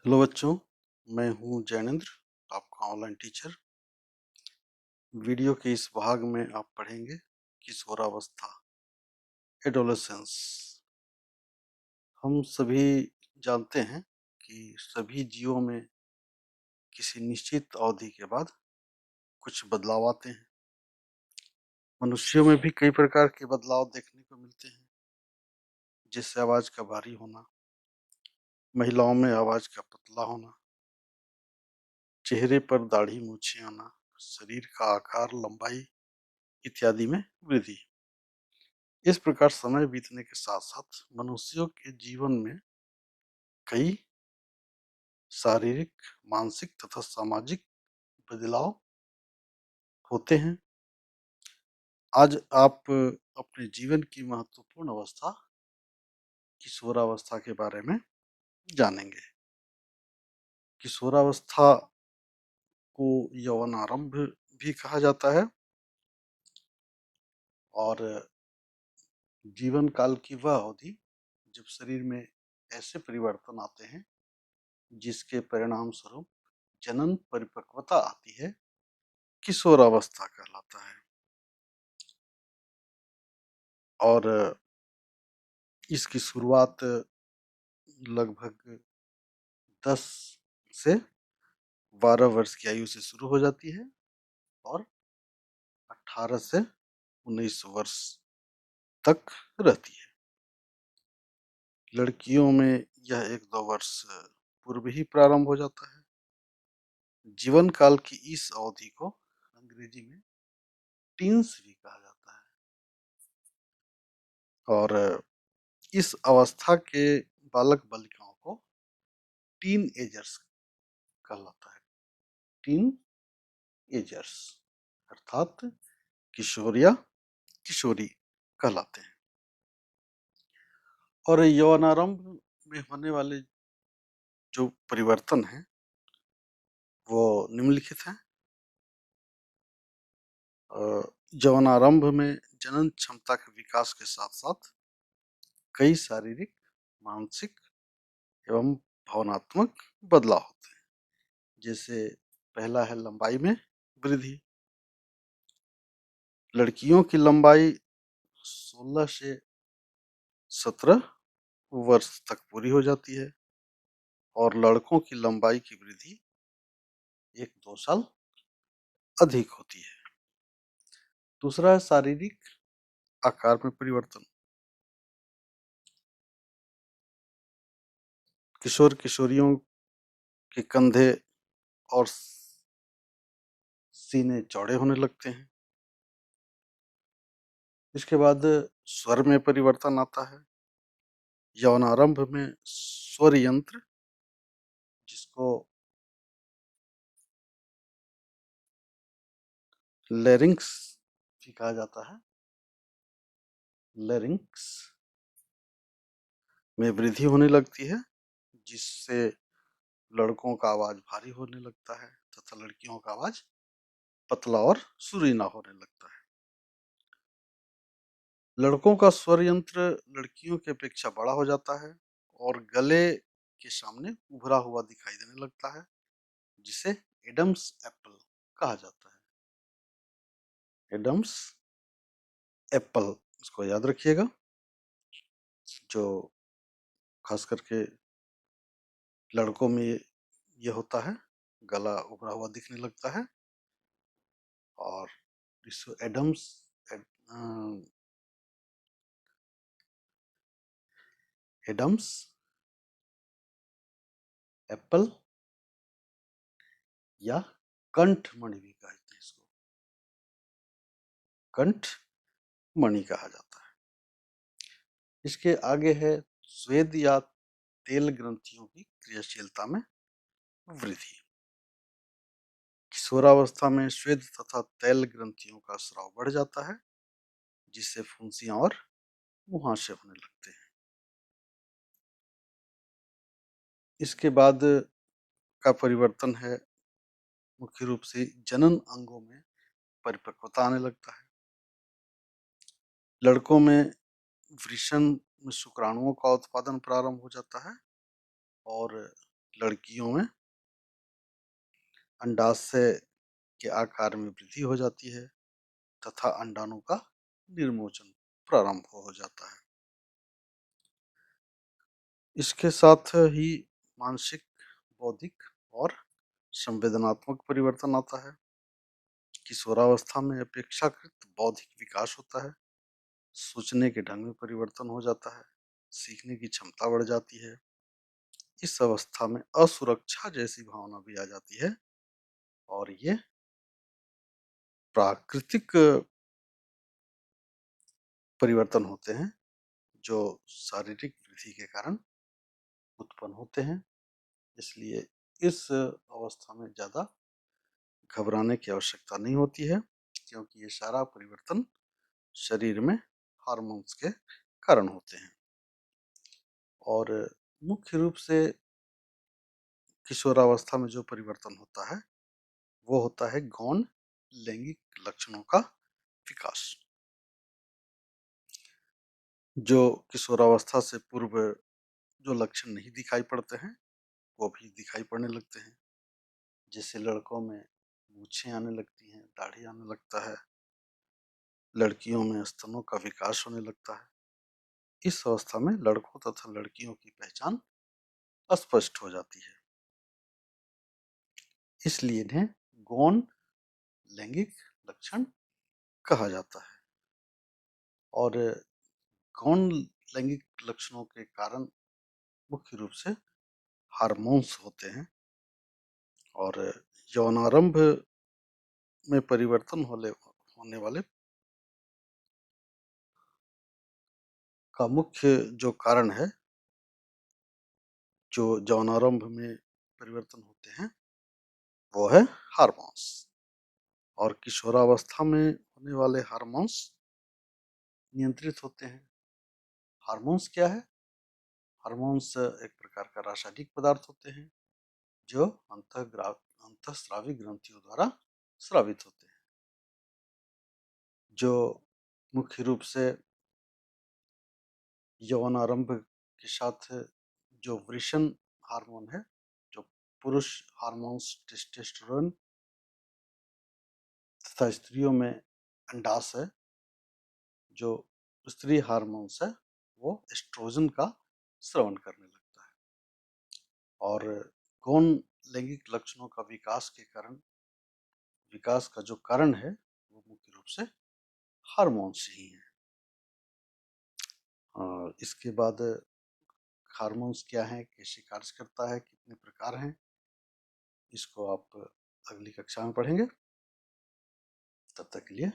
Hello बच्चों, मैं हूं जैनेंद्र, आपका ऑनलाइन टीचर। वीडियो के इस भाग में आप पढ़ेंगे किशोरावस्था, एडोलेसेंस। हम सभी जानते हैं कि सभी जीवों में किसी निश्चित अवधि के बाद कुछ बदलाव आते हैं। मनुष्यों में भी कई प्रकार के बदलाव देखने को मिलते हैं, जैसे आवाज का भारी होना, महिलाओं में आवाज का पतला होना, चेहरे पर दाढ़ी मूछें आना, शरीर का आकार, लंबाई इत्यादि में वृद्धि। इस प्रकार समय बीतने के साथ साथ मनुष्यों के जीवन में कई शारीरिक, मानसिक तथा सामाजिक बदलाव होते हैं। आज आप अपने जीवन की महत्वपूर्ण अवस्था किशोरावस्था के बारे में जानेंगे। किशोरावस्था को यौवनारंभ भी कहा जाता है और जीवन काल की वह अवधि जब शरीर में ऐसे परिवर्तन आते हैं जिसके परिणाम स्वरूप जनन परिपक्वता आती है, किशोरावस्था कहलाता है। और इसकी शुरुआत लगभग 10 से 12 वर्ष की आयु से शुरू हो जाती है और 18 से 19 वर्ष तक रहती है। लड़कियों में यह 1-2 वर्ष पूर्व ही प्रारंभ हो जाता है। जीवन काल की इस अवधि को अंग्रेजी में टीन्स भी कहा जाता है और इस अवस्था के बालक बालिकाओं को टीन एजर्स कहलाता है। टीन एजर्स अर्थात किशोर या किशोरी कहलाते हैं। और यौवनारंभ में होने वाले जो परिवर्तन हैं वो निम्नलिखित हैं। यौवनारंभ में जनन क्षमता के विकास के साथ साथ कई शारीरिक, मानसिक एवं भावनात्मक बदलाव होते हैं। जैसे पहला है लंबाई में वृद्धि। लड़कियों की लंबाई 16 से 17 वर्ष तक पूरी हो जाती है और लड़कों की लंबाई की वृद्धि 1-2 साल अधिक होती है। दूसरा है शारीरिक आकार में परिवर्तन। किशोर किशोरियों के कंधे और सीने चौड़े होने लगते हैं। इसके बाद स्वर में परिवर्तन आता है। यौनारंभ में स्वर यंत्र, जिसको लैरिंक्स भी कहा जाता है, लैरिंक्स में वृद्धि होने लगती है, जिससे लड़कों का आवाज भारी होने लगता है तथा लड़कियों का आवाज पतला और सुरीला होने लगता है। लड़कों का स्वर यंत्र लड़कियों की अपेक्षा बड़ा हो जाता है और गले के सामने उभरा हुआ दिखाई देने लगता है, जिसे एडम्स एप्पल कहा जाता है। एडम्स एप्पल, इसको याद रखिएगा। जो खास करके लड़कों में ये होता है, गला उभरा हुआ दिखने लगता है और इसको एडम्स एडम्स एप्पल या कंठ मणि भी कहते हैं। इसको कंठ मणि कहा जाता है। इसके आगे है स्वेद या तेल ग्रंथियों की क्रियाशीलता में वृद्धि। किशोरावस्था में स्वेद तथा तेल ग्रंथियों का स्राव बढ़ जाता है, जिससे फुंसियां और मुहासे होने लगते हैं। इसके बाद का परिवर्तन है मुख्य रूप से जनन अंगों में परिपक्वता आने लगता है। लड़कों में वृषण में शुक्राणुओं का उत्पादन प्रारंभ हो जाता है और लड़कियों में अंडाशय के आकार में वृद्धि हो जाती है तथा अंडाणु का निर्मोचन प्रारंभ हो जाता है। इसके साथ ही मानसिक, बौद्धिक और संवेदनात्मक परिवर्तन आता है। किशोरावस्था में अपेक्षाकृत बौद्धिक विकास होता है, सोचने के ढंग में परिवर्तन हो जाता है, सीखने की क्षमता बढ़ जाती है। इस अवस्था में असुरक्षा जैसी भावना भी आ जाती है और ये प्राकृतिक परिवर्तन होते हैं जो शारीरिक वृद्धि के कारण उत्पन्न होते हैं। इसलिए इस अवस्था में ज़्यादा घबराने की आवश्यकता नहीं होती है, क्योंकि ये सारा परिवर्तन शरीर में हार्मोन्स के कारण होते हैं। और मुख्य रूप से किशोरावस्था में जो परिवर्तन होता है वो होता है गौण लैंगिक लक्षणों का विकास। जो किशोरावस्था से पूर्व जो लक्षण नहीं दिखाई पड़ते हैं वो भी दिखाई पड़ने लगते हैं। जैसे लड़कों में मूछें आने लगती हैं, दाढ़ी आने लगता है, लड़कियों में स्तनों का विकास होने लगता है। इस अवस्था में लड़कों तथा लड़कियों की पहचान अस्पष्ट हो जाती है, इसलिए इन्हें गौण लैंगिक लक्षण कहा जाता है। और गौण लैंगिक लक्षणों के कारण मुख्य रूप से हार्मोन्स होते हैं और यौनारंभ में परिवर्तन होने वाले का मुख्य जो कारण है, जो यौनारंभ में परिवर्तन होते हैं वो है हार्मोन्स। और किशोरावस्था में होने वाले हार्मोन्स नियंत्रित होते हैं। हार्मोन्स क्या है? हार्मोन्स एक प्रकार का रासायनिक पदार्थ होते हैं जो अंतःस्रावी ग्रंथियों द्वारा स्रावित होते हैं, जो मुख्य रूप से यौनारंभ के साथ जो वृषण हार्मोन है, जो पुरुष हार्मोन्स टेस्टोस्टेरोन तथा स्त्रियों में अंडाशय जो स्त्री हार्मोन्स है वो एस्ट्रोजन का स्रवण करने लगता है। और गौण लैंगिक लक्षणों का विकास का जो कारण है वो मुख्य रूप से हार्मोन्स ही है। और इसके बाद हार्मोन्स क्या है, कैसे कार्य करता है, कितने प्रकार हैं, इसको आप अगली कक्षा में पढ़ेंगे। तब तक के लिए